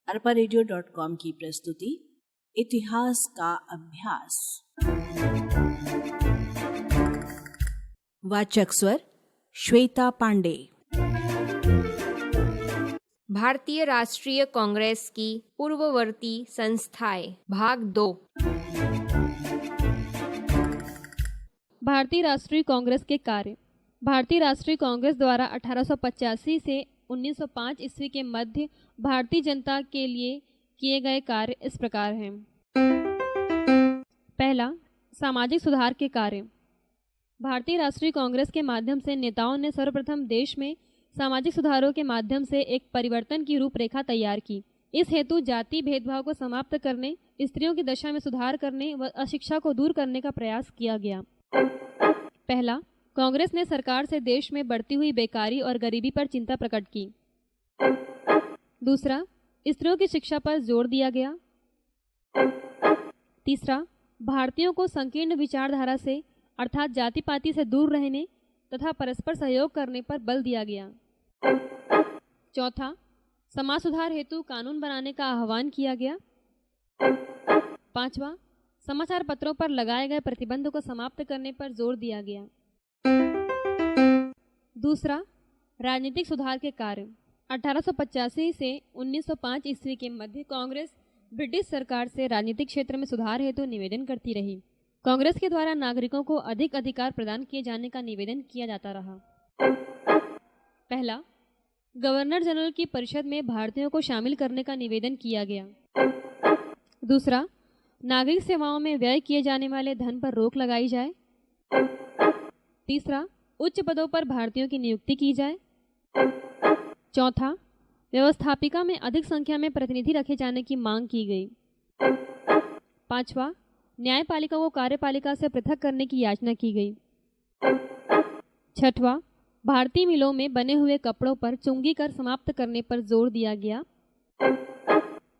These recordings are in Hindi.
arparadio.com की प्रस्तुति इतिहास का अभ्यास। वाचक स्वर श्वेता पांडे। भारतीय राष्ट्रीय कांग्रेस की पूर्ववर्ती संस्थाएं, भाग 2। भारतीय राष्ट्रीय कांग्रेस के कार्य। भारतीय राष्ट्रीय कांग्रेस द्वारा 1885 से 1905 ईस्वी के मध्य भारतीय जनता के लिए किए गए कार्य इस प्रकार हैं। पहला, सामाजिक सुधार के कार्य। भारतीय राष्ट्रीय कांग्रेस के माध्यम से नेताओं ने सर्वप्रथम देश में सामाजिक सुधारों के माध्यम से एक परिवर्तन की रूपरेखा तैयार की। इस हेतु जाति भेदभाव को समाप्त करने, स्त्रियों की दशा में सुधार करने व अशिक्षा को दूर करने का प्रयास किया गया। पहला, कांग्रेस ने सरकार से देश में बढ़ती हुई बेकारी और गरीबी पर चिंता प्रकट की। दूसरा, स्त्रियों की शिक्षा पर जोर दिया गया। तीसरा, भारतीयों को संकीर्ण विचारधारा से अर्थात जाति पाति से दूर रहने तथा परस्पर सहयोग करने पर बल दिया गया। चौथा, समाज सुधार हेतु कानून बनाने का आह्वान किया गया। पांचवा, समाचार पत्रों पर लगाए गए प्रतिबंध को समाप्त करने पर जोर दिया गया। दूसरा, राजनीतिक सुधार के कार्य। 1885 से 1905 ईस्वी के मध्य कांग्रेस ब्रिटिश सरकार से राजनीतिक क्षेत्र में सुधार हेतु निवेदन करती रही। कांग्रेस के द्वारा नागरिकों को अधिक अधिकार प्रदान किए जाने का निवेदन किया जाता रहा। पहला, गवर्नर जनरल की परिषद में भारतीयों को शामिल करने का निवेदन किया गया। दूसरा, नागरिक सेवाओं में व्यय किए जाने वाले धन पर रोक लगाई जाए। तीसरा, उच्च पदों पर भारतीयों की नियुक्ति की जाए। चौथा, व्यवस्थापिका में अधिक संख्या में प्रतिनिधि रखे जाने की मांग की गई। पांचवा, न्यायपालिका को कार्यपालिका से पृथक करने की याचना की गई। छठवां, भारतीय मिलों में बने हुए कपड़ों पर चुंगी कर समाप्त करने पर जोर दिया गया।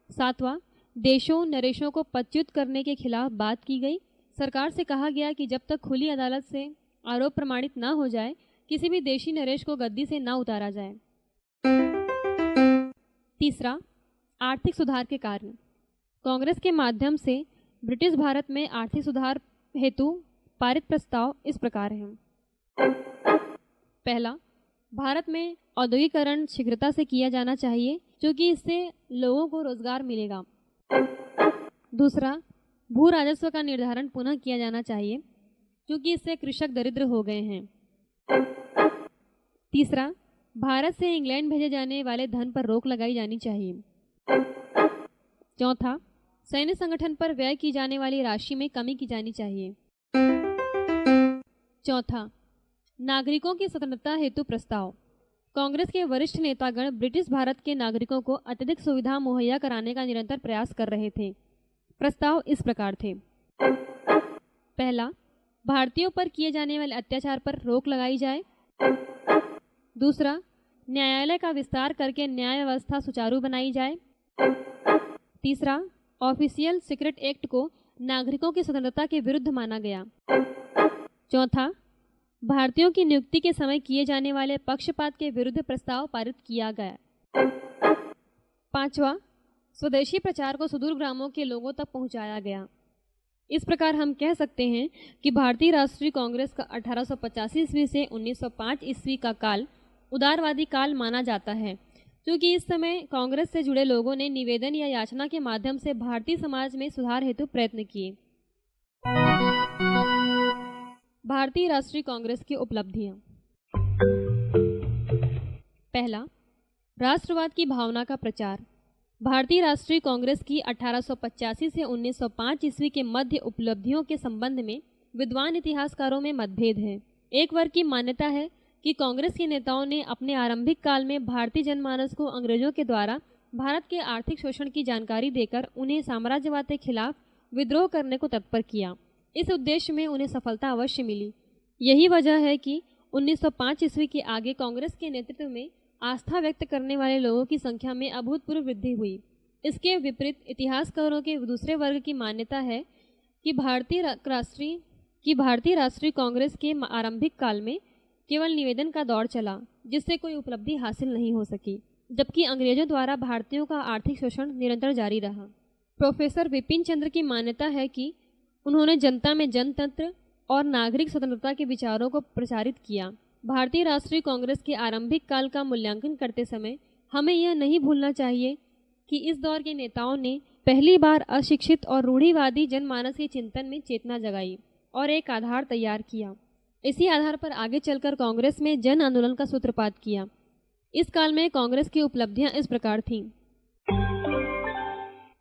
सातवां, देशों नरेशों को पदच्युत करने के खिलाफ बात की गई। सरकार से कहा गया कि जब तक खुली अदालत से आरोप प्रमाणित न हो जाए, किसी भी देशी नरेश को गद्दी से न उतारा जाए। तीसरा, आर्थिक सुधार के कार्य। कांग्रेस के माध्यम से ब्रिटिश भारत में आर्थिक सुधार हेतु पारित प्रस्ताव इस प्रकार हैं। पहला, भारत में औद्योगिकरण शीघ्रता से किया जाना चाहिए, क्योंकि इससे लोगों को रोजगार मिलेगा। दूसरा, भू राजस्व का निर्धारण पुनः किया जाना चाहिए, क्योंकि इससे कृषक दरिद्र हो गए हैं। तीसरा, भारत से इंग्लैंड भेजे जाने वाले धन पर रोक लगाई जानी चाहिए। चौथा, सैन्य संगठन पर व्यय की जाने वाली राशि में कमी की जानी चाहिए। चौथा, नागरिकों की स्वतंत्रता हेतु प्रस्ताव। कांग्रेस के वरिष्ठ नेतागण ब्रिटिश भारत के नागरिकों को अत्यधिक सुविधा मुहैया कराने का निरंतर प्रयास कर रहे थे। प्रस्ताव इस प्रकार थे। पहला, भारतीयों पर किए जाने वाले अत्याचार पर रोक लगाई जाए। दूसरा, न्यायालय का विस्तार करके न्याय व्यवस्था सुचारू बनाई जाए। तीसरा, ऑफिशियल सीक्रेट एक्ट को नागरिकों की स्वतंत्रता के विरुद्ध माना गया। चौथा, भारतीयों की नियुक्ति के समय किए जाने वाले पक्षपात के विरुद्ध प्रस्ताव पारित किया गया। पांचवा, स्वदेशी प्रचार को सुदूर ग्रामों के लोगों तक पहुंचाया गया। इस प्रकार हम कह सकते हैं कि भारतीय राष्ट्रीय कांग्रेस का 1885 ईस्वी से 1905 ईस्वी का काल उदारवादी काल माना जाता है, क्योंकि इस समय कांग्रेस से जुड़े लोगों ने निवेदन या याचना के माध्यम से भारतीय समाज में सुधार हेतु प्रयत्न किए। भारतीय राष्ट्रीय कांग्रेस की उपलब्धियां। पहला, राष्ट्रवाद की भावना का प्रचार। भारतीय राष्ट्रीय कांग्रेस की 1885 से 1905 ईस्वी के मध्य उपलब्धियों के संबंध में विद्वान इतिहासकारों में मतभेद है। एक वर्ग की मान्यता है कि कांग्रेस के नेताओं ने अपने आरंभिक काल में भारतीय जनमानस को अंग्रेजों के द्वारा भारत के आर्थिक शोषण की जानकारी देकर उन्हें साम्राज्यवाद के खिलाफ विद्रोह करने को तत्पर किया। इस उद्देश्य में उन्हें सफलता अवश्य मिली। यही वजह है कि 1905 ईस्वी के आगे कांग्रेस के नेतृत्व में आस्था व्यक्त करने वाले लोगों की संख्या में अभूतपूर्व वृद्धि हुई। इसके विपरीत इतिहासकारों के दूसरे वर्ग की मान्यता है कि भारतीय राष्ट्रीय कांग्रेस के आरंभिक काल में केवल निवेदन का दौर चला, जिससे कोई उपलब्धि हासिल नहीं हो सकी। जबकि अंग्रेजों द्वारा भारतीयों का आर्थिक शोषण निरंतर जारी रहा। प्रोफेसर विपिन चंद्र की मान्यता है कि उन्होंने जनता में जनतंत्र और नागरिक स्वतंत्रता के विचारों को प्रचारित किया। भारतीय राष्ट्रीय कांग्रेस के आरंभिक काल का मूल्यांकन करते समय हमें यह नहीं भूलना चाहिए कि इस दौर के नेताओं ने पहली बार अशिक्षित और रूढ़िवादी जनमानस के चिंतन में चेतना जगाई और एक आधार तैयार किया। इसी आधार पर आगे चलकर कांग्रेस में जन आंदोलन का सूत्रपात किया। इस काल में कांग्रेस की उपलब्धियां इस प्रकार थीं।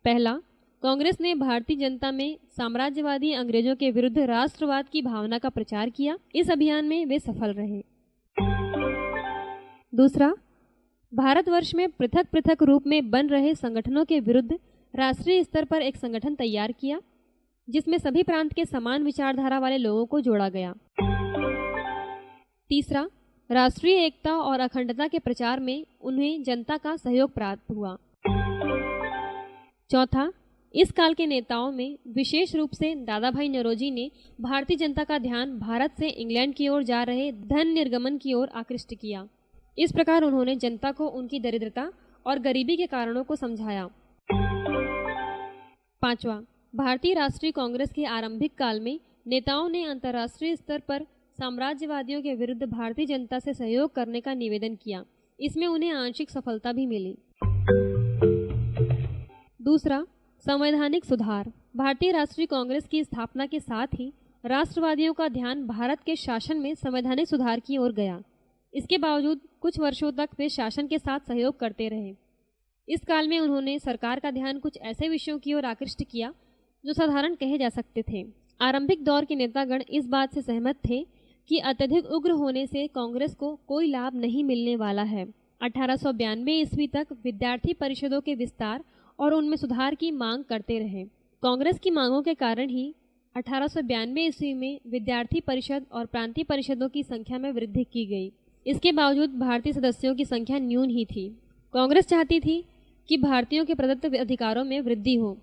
पहला, कांग्रेस ने भारतीय जनता में साम्राज्यवादी अंग्रेजों के विरुद्ध राष्ट्रवाद की भावना का प्रचार किया। इस अभियान में वे सफल रहे। दूसरा, भारतवर्ष में पृथक पृथक रूप में बन रहे संगठनों के विरुद्ध राष्ट्रीय स्तर पर एक संगठन तैयार किया, जिसमें सभी प्रांत के समान विचारधारा वाले लोगों को जोड़ा गया। तीसरा, राष्ट्रीय एकता और अखंडता के प्रचार में उन्हें जनता का सहयोग प्राप्त हुआ। चौथा, इस काल के नेताओं में विशेष रूप से दादा भाई नौरोजी ने भारतीय जनता का ध्यान भारत से इंग्लैंड की ओर जा रहे धन निर्गमन की ओर आकृष्ट किया। इस प्रकार उन्होंने जनता को उनकी दरिद्रता और गरीबी के कारणों को समझाया। पांचवा, भारतीय राष्ट्रीय कांग्रेस के आरंभिक काल में नेताओं ने अंतर्राष्ट्रीय स्तर पर साम्राज्यवादियों के विरुद्ध भारतीय जनता से सहयोग करने का निवेदन किया। इसमें उन्हें आंशिक सफलता भी मिली। दूसरा, संवैधानिक सुधार। भारतीय राष्ट्रीय कांग्रेस की स्थापना के साथ ही राष्ट्रवादियों का ध्यान भारत के शासन में संवैधानिक सुधार की ओर गया। इसके बावजूद कुछ वर्षों तक वे शासन के साथ सहयोग करते रहे। इस काल में उन्होंने सरकार का ध्यान कुछ ऐसे विषयों की ओर आकृष्ट किया जो साधारण कहे जा सकते थे। आरंभिक दौर के नेतागण इस बात से सहमत थे कि अत्यधिक उग्र होने से कांग्रेस को कोई लाभ नहीं मिलने वाला है। 1892 ईस्वी तक विद्यार्थी परिषदों के विस्तार और उनमें सुधार की मांग करते रहे। कांग्रेस की मांगों के कारण ही 1892 ईस्वी में विद्यार्थी परिषद और प्रांतीय परिषदों की संख्या में वृद्धि की गई। इसके बावजूद भारतीय सदस्यों की संख्या न्यून ही थी। कांग्रेस चाहती थी कि भारतीयों के प्रदत्त अधिकारों में वृद्धि हो,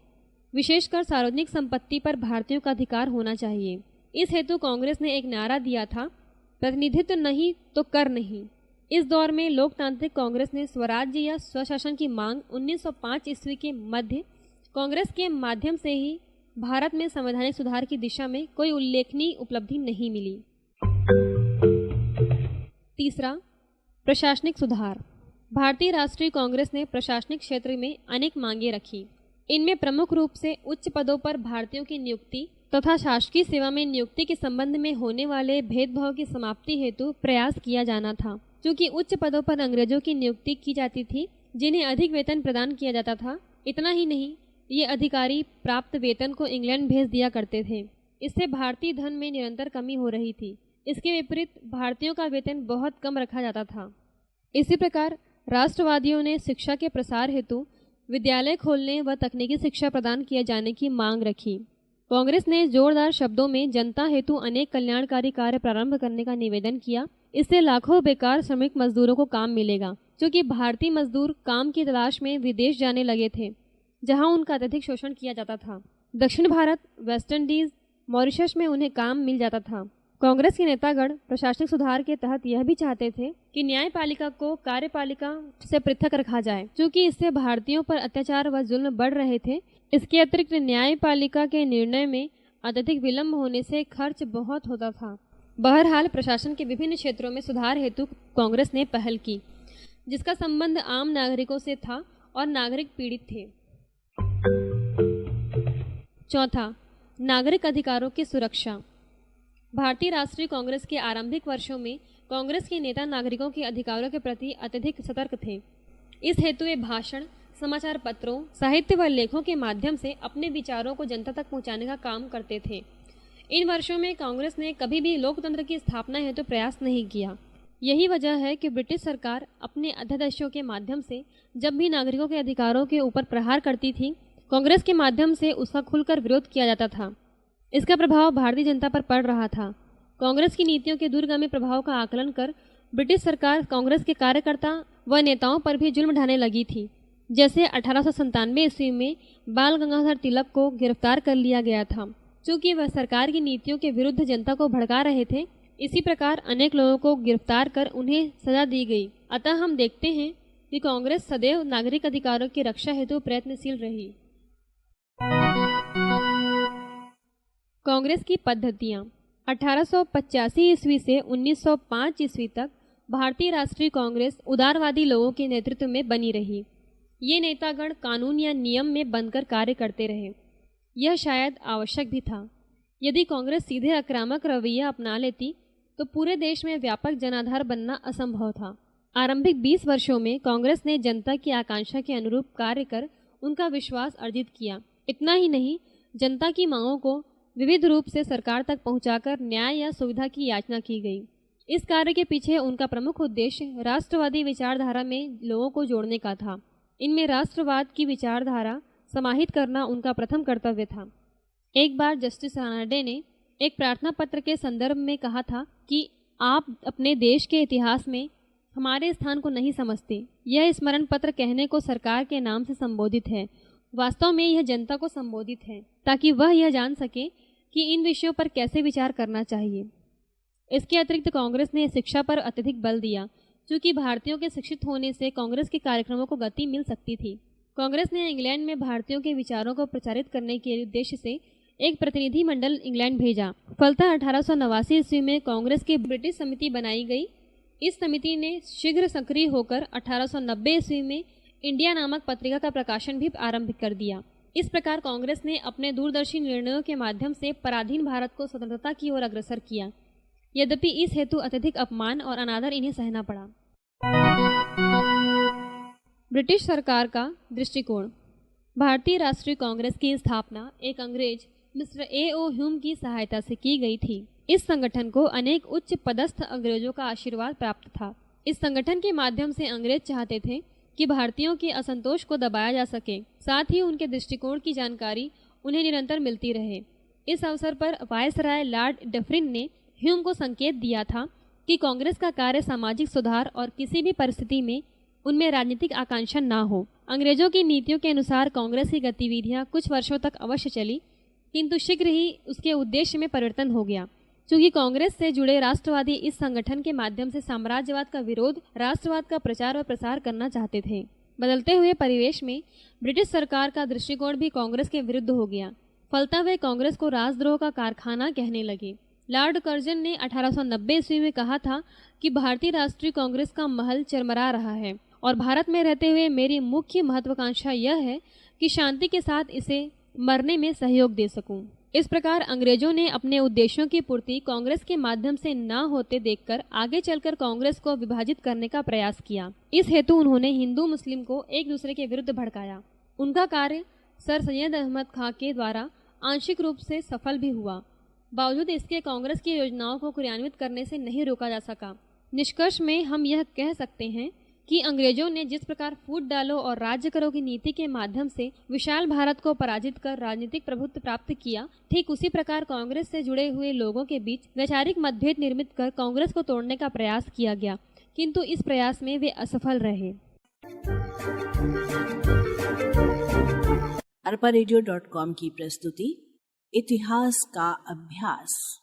विशेषकर सार्वजनिक संपत्ति पर भारतीयों का अधिकार होना चाहिए। इस हेतु कांग्रेस ने एक नारा दिया था, प्रतिनिधित्व नहीं तो कर नहीं। इस दौर में लोकतांत्रिक कांग्रेस ने स्वराज्य या स्वशासन की मांग 1905 ईस्वी के मध्य कांग्रेस के माध्यम से ही भारत में संवैधानिक सुधार की दिशा में कोई उल्लेखनीय उपलब्धि नहीं मिली। तीसरा, प्रशासनिक सुधार। भारतीय राष्ट्रीय कांग्रेस ने प्रशासनिक क्षेत्र में अनेक मांगे रखी। इनमें प्रमुख रूप से उच्च पदों पर भारतीयों की नियुक्ति तथा शासकीय सेवा में नियुक्ति के संबंध में होने वाले भेदभाव की समाप्ति हेतु प्रयास किया जाना था। क्योंकि उच्च पदों पर अंग्रेजों की नियुक्ति की जाती थी, जिन्हें अधिक वेतन प्रदान किया जाता था। इतना ही नहीं, ये अधिकारी प्राप्त वेतन को इंग्लैंड भेज दिया करते थे। इससे भारतीय धन में निरंतर कमी हो रही थी। इसके विपरीत भारतीयों का वेतन बहुत कम रखा जाता था। इसी प्रकार राष्ट्रवादियों ने शिक्षा के प्रसार हेतु विद्यालय खोलने व तकनीकी शिक्षा प्रदान किए जाने की मांग रखी। कांग्रेस ने जोरदार शब्दों में जनता हेतु अनेक कल्याणकारी कार्य प्रारंभ करने का निवेदन किया। इससे लाखों बेकार श्रमिक मजदूरों को काम मिलेगा, क्योंकि भारतीय मजदूर काम की तलाश में विदेश जाने लगे थे, जहां उनका अत्यधिक शोषण किया जाता था। दक्षिण भारत, वेस्ट इंडीज, मॉरिशस में उन्हें काम मिल जाता था। कांग्रेस के नेतागण प्रशासनिक सुधार के तहत यह भी चाहते थे कि न्यायपालिका को कार्यपालिका से पृथक रखा जाए, क्योंकि इससे भारतीयों पर अत्याचार व जुल्म बढ़ रहे थे। इसके अतिरिक्त न्यायपालिका के निर्णय में अत्यधिक विलंब होने से खर्च बहुत होता था। बहरहाल प्रशासन के विभिन्न क्षेत्रों में सुधार हेतु कांग्रेस ने पहल की, जिसका संबंध आम नागरिकों से था और नागरिक पीड़ित थे। चौथा, नागरिक अधिकारों की सुरक्षा। भारतीय राष्ट्रीय कांग्रेस के आरंभिक वर्षों में कांग्रेस के नेता नागरिकों के अधिकारों के प्रति अत्यधिक सतर्क थे। इस हेतु वे भाषण, समाचार पत्रों, साहित्य व लेखों के माध्यम से अपने विचारों को जनता तक पहुंचाने का काम करते थे। इन वर्षों में कांग्रेस ने कभी भी लोकतंत्र की स्थापना हेतु प्रयास नहीं किया। यही वजह है कि ब्रिटिश सरकार अपने अध्यादेशों के माध्यम से जब भी नागरिकों के अधिकारों के ऊपर प्रहार करती थी, कांग्रेस के माध्यम से उसका खुलकर विरोध किया जाता था। इसका प्रभाव भारतीय जनता पर पड़ रहा था। कांग्रेस की नीतियों के दूरगामी प्रभाव का आकलन कर ब्रिटिश सरकार कांग्रेस के कार्यकर्ता व नेताओं पर भी जुल्म ढाने लगी थी। जैसे 1897 ईस्वी में बाल गंगाधर तिलक को गिरफ्तार कर लिया गया था, चूँकि वह सरकार की नीतियों के विरुद्ध जनता को भड़का रहे थे। इसी प्रकार अनेक लोगों को गिरफ्तार कर उन्हें सजा दी गई। अतः हम देखते हैं कि कांग्रेस सदैव नागरिक अधिकारों की रक्षा हेतु प्रयत्नशील रही। कांग्रेस की पद्धतियां 1885 ईस्वी से 1905 ईस्वी तक भारतीय राष्ट्रीय कांग्रेस उदारवादी लोगों के नेतृत्व में बनी रही। ये नेतागण कानून या नियम में बनकर कार्य करते रहे। यह शायद आवश्यक भी था। यदि कांग्रेस सीधे आक्रामक रवैया अपना लेती तो पूरे देश में व्यापक जनाधार बनना असंभव था। आरंभिक 20 वर्षों में कांग्रेस ने जनता की आकांक्षा के अनुरूप कार्य कर उनका विश्वास अर्जित किया। इतना ही नहीं, जनता की मांगों को विविध रूप से सरकार तक पहुंचाकर न्याय या सुविधा की याचना की गई। इस कार्य के पीछे उनका प्रमुख उद्देश्य राष्ट्रवादी विचारधारा में लोगों को जोड़ने का था। इनमें राष्ट्रवाद की विचारधारा समाहित करना उनका प्रथम कर्तव्य था। एक बार जस्टिस रानाडे ने एक प्रार्थना पत्र के संदर्भ में कहा था कि आप अपने देश के इतिहास में हमारे स्थान को नहीं समझते। यह स्मरण पत्र कहने को सरकार के नाम से संबोधित है, वास्तव में यह जनता को संबोधित है, ताकि वह यह जान सके कि इन विषयों पर कैसे विचार करना चाहिए। इसके अतिरिक्त कांग्रेस ने शिक्षा पर अत्यधिक बल दिया, क्योंकि भारतीयों के शिक्षित होने से कांग्रेस के कार्यक्रमों को गति मिल सकती थी। कांग्रेस ने इंग्लैंड में भारतीयों के विचारों को प्रचारित करने के उद्देश्य से एक प्रतिनिधि मंडल इंग्लैंड भेजा। फलतः 1889 ईस्वी में कांग्रेस की ब्रिटिश समिति बनाई गई। इस समिति ने शीघ्र सक्रिय होकर 1890 ईस्वी में इंडिया नामक पत्रिका का प्रकाशन भी आरंभ कर दिया। इस प्रकार कांग्रेस ने अपने दूरदर्शी निर्णयों के माध्यम से पराधीन भारत को स्वतंत्रता की ओर अग्रसर किया। यद्यपि इस हेतु अत्यधिक अपमान और अनादर इन्हें सहना पड़ा। ब्रिटिश सरकार का दृष्टिकोण। भारतीय राष्ट्रीय कांग्रेस की स्थापना एक अंग्रेज मिस्टर A.O. ह्यूम की सहायता से की गई थी। इस संगठन को अनेक उच्च पदस्थ अंग्रेजों का आशीर्वाद प्राप्त था। इस संगठन के माध्यम से अंग्रेज चाहते थे कि भारतीयों के असंतोष को दबाया जा सके, साथ ही उनके दृष्टिकोण की जानकारी उन्हें निरंतर मिलती रहे। इस अवसर पर वायसराय लॉर्ड डफरिन ने ह्यूम को संकेत दिया था कि कांग्रेस का कार्य सामाजिक सुधार और किसी भी परिस्थिति में उनमें राजनीतिक आकांक्षा न हो। अंग्रेजों की नीतियों के अनुसार कांग्रेस की गतिविधियां कुछ वर्षों तक अवश्य चली, किंतु शीघ्र ही उसके उद्देश्य में परिवर्तन हो गया। क्योंकि कांग्रेस से जुड़े राष्ट्रवादी इस संगठन के माध्यम से साम्राज्यवाद का विरोध, राष्ट्रवाद का प्रचार और प्रसार करना चाहते थे। बदलते हुए परिवेश में ब्रिटिश सरकार का दृष्टिकोण भी कांग्रेस के विरुद्ध हो गया। फलतः वे कांग्रेस को राजद्रोह का कारखाना कहने लगे। लॉर्ड कर्जन ने 1890 ईस्वी में कहा था कि भारतीय राष्ट्रीय कांग्रेस का महल चरमरा रहा है और भारत में रहते हुए मेरी मुख्य महत्वाकांक्षा यह है कि शांति के साथ इसे मरने में सहयोग दे सकूं। इस प्रकार अंग्रेजों ने अपने उद्देश्यों की पूर्ति कांग्रेस के माध्यम से न होते देखकर आगे चलकर कांग्रेस को विभाजित करने का प्रयास किया। इस हेतु उन्होंने हिंदू मुस्लिम को एक दूसरे के विरुद्ध भड़काया। उनका कार्य सर सैयद अहमद खां के द्वारा आंशिक रूप से सफल भी हुआ। बावजूद इसके कांग्रेस की योजनाओं को क्रियान्वित करने से नहीं रोका जा सका। निष्कर्ष में हम यह कह सकते हैं कि अंग्रेजों ने जिस प्रकार फूट डालो और राज्य करो की नीति के माध्यम से विशाल भारत को पराजित कर राजनीतिक प्रभुत्व प्राप्त किया, ठीक उसी प्रकार कांग्रेस से जुड़े हुए लोगों के बीच वैचारिक मतभेद निर्मित कर कांग्रेस को तोड़ने का प्रयास किया गया, किंतु इस प्रयास में वे असफल रहे। arparedio.com की प्रस्तुति इतिहास का अभ्यास।